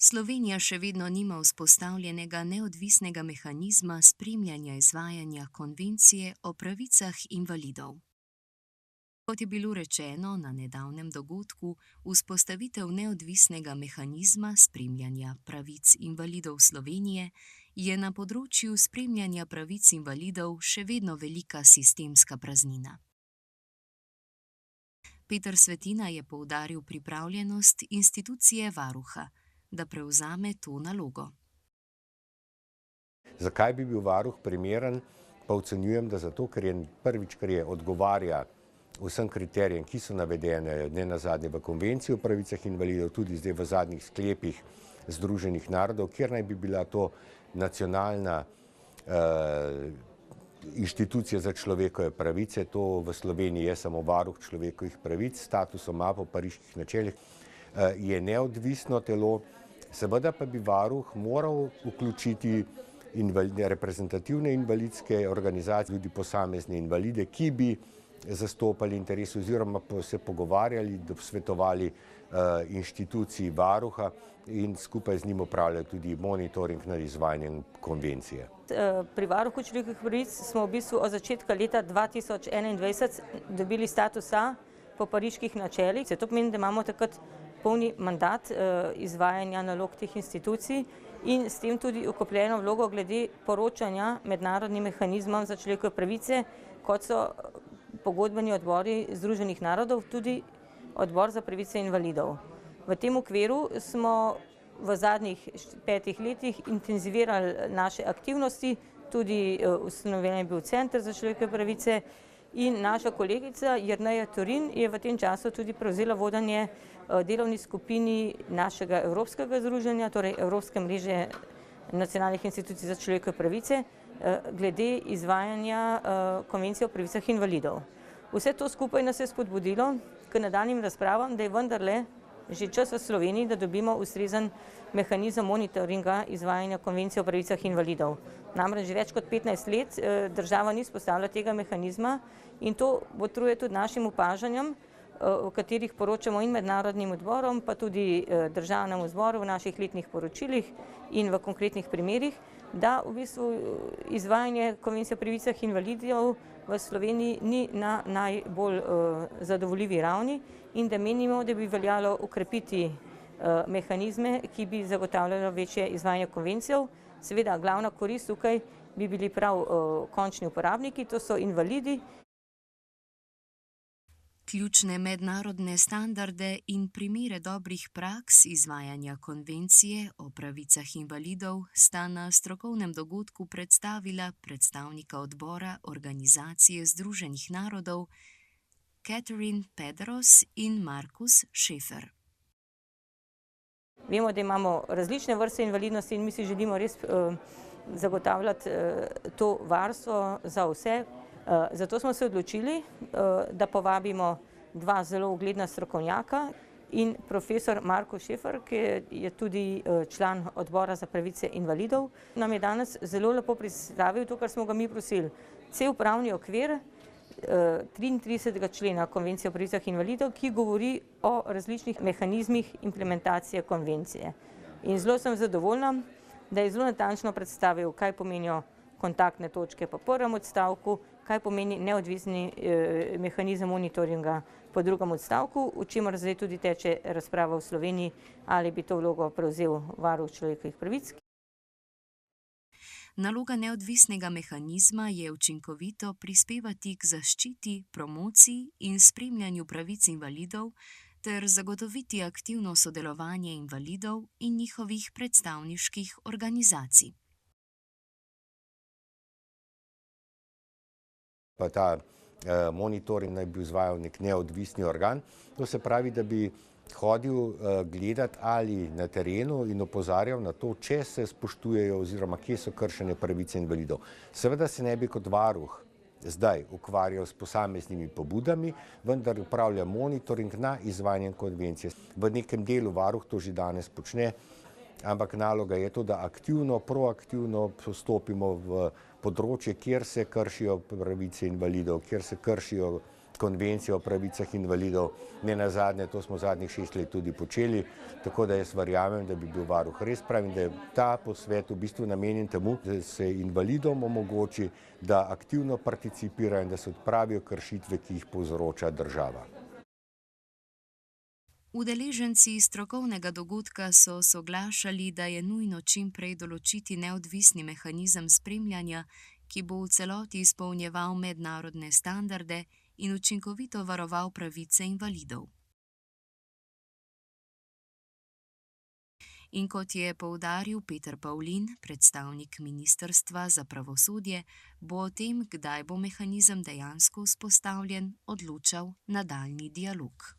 Slovenija še vedno nima vzpostavljenega neodvisnega mehanizma spremljanja izvajanja konvencije o pravicah invalidov. Kot je bilo rečeno na nedavnem dogodku, vzpostavitev neodvisnega mehanizma spremljanja pravic invalidov Slovenije je na področju spremljanja pravic invalidov še vedno velika sistemska praznina. Peter Svetina je poudaril pripravljenost institucije varuha, da prevzame to nalogo. Zakaj bi bil varuh primeren, pa ocenjujem, da zato, ker je prvič, ker je odgovarja vsem kriterijem, ki so navedene nenazadnje v Konvenciji o pravicah invalidov, tudi zdaj v zadnjih sklepih Združenih narodov, kjer naj bi bila to nacionalna inštitucija za človekove pravice. To v Sloveniji je samo varuh človekovih pravic, statusom ima po pariških načelih, je neodvisno telo, seveda pa bi varuh moral vključiti reprezentativne invalidske organizacije, tudi posamezne invalide, ki bi zastopali interes oziroma se pogovarjali, svetovali inštituciji varuha in skupaj z njim upravljali tudi monitoring nad izvajanjem konvencije. Pri varuhu človekovih pravic smo v bistvu od začetka leta 2021 dobili status A po pariških načelih. To pomeni, da imamo takrat polni mandat izvajanja nalog teh institucij in s tem tudi okrepljeno vlogo glede poročanja mednarodnim mehanizmom za človekove pravice, kot so pogodbeni odbori Združenih narodov, tudi odbor za pravice invalidov. V tem okviru smo v zadnjih 5 letih intenzivirali naše aktivnosti, tudi ustanovljen je bil Center za človekove pravice in naša kolegica Jerneja Torin je v tem času tudi prevzela vodenje delovni skupini našega evropskega združenja, torej Evropske mreže nacionalnih institucij za človekove pravice, glede izvajanja konvencije o pravicah invalidov. Vse to skupaj nas je spodbudilo k nadaljnjim razpravam, da je vendarle že čas v Sloveniji, da dobimo ustrezen mehanizem monitoringa izvajanja konvencije o pravicah invalidov. Namreč že več kot 15 let država ni vzpostavila tega mehanizma in to botruje tudi našim opažanjem, v katerih poročamo in mednarodnim odborom, pa tudi državnemu zboru v naših letnih poročilih in v konkretnih primerih, da v bistvu izvajanje konvencije o pravicah invalidov v Sloveniji ni na najbolj zadovoljivi ravni in da menimo, da bi veljalo ukrepiti mehanizme, ki bi zagotavljali večje izvajanje konvencij. Seveda, glavna korist tukaj bi bili prav končni uporabniki, to so invalidi. Ključne mednarodne standarde in primere dobrih praks izvajanja konvencije o pravicah invalidov sta na strokovnem dogodku predstavila predstavnika odbora Organizacije Združenih narodov Catherine Pedros in Markus Schäfer. Vemo, da imamo različne vrste invalidnosti in mi si želimo res zagotavljati to varstvo za vse. Zato smo se odločili, da povabimo dva zelo ugledna strokovnjaka in profesor Markus Schäfer, ki je tudi član odbora za pravice invalidov. Nam je danes zelo lepo predstavil to, kar smo ga mi prosili. Cel pravni okvir 33. člena Konvencije o pravicah invalidov, ki govori o različnih mehanizmih implementacije konvencije. In zelo sem zadovoljna, da je zelo natančno predstavil, kaj pomenijo kontaktne točke po prvem odstavku, kaj pomeni neodvisni mehanizem monitoringa po drugem odstavku, o čemer zdaj tudi teče razprava v Sloveniji, ali bi to vlogo prevzel varuh človekovih pravic. Naloga neodvisnega mehanizma je učinkovito prispevati k zaščiti, promociji in spremljanju pravic invalidov ter zagotoviti aktivno sodelovanje invalidov in njihovih predstavniških organizacij. Pa ta monitoring naj bi izvajal nek neodvisni organ, to se pravi, da bi hodil gledati ali na terenu in opozarjal na to, če se spoštujejo oziroma kje so kršene pravice invalidov. Seveda se ne bi kot varuh zdaj ukvarjal s posameznimi pobudami, vendar upravlja monitoring na izvajanje konvencije. V nekem delu varuh to že danes počne, ampak naloga je to, da aktivno, proaktivno postopimo v področje, kjer se kršijo pravice invalidov, kjer se kršijo konvencije o pravicah invalidov. Ne nazadnje, to smo zadnjih 6 let tudi počeli, tako da jaz verjamem, da bi bil varuh res pravi, da je ta posvet v bistvu namenjen temu, da se invalidom omogoči, da aktivno participirajo in da se odpravijo kršitve, ki jih povzroča država. Udeleženci strokovnega dogodka so soglašali, da je nujno čim prej določiti neodvisni mehanizem spremljanja, ki bo v celoti izpolnjeval mednarodne standarde in učinkovito varoval pravice invalidov. In kot je poudaril Peter Pavlin, predstavnik Ministrstva za pravosodje, bo o tem, kdaj bo mehanizem dejansko vzpostavljen, odločal nadaljnji dialog.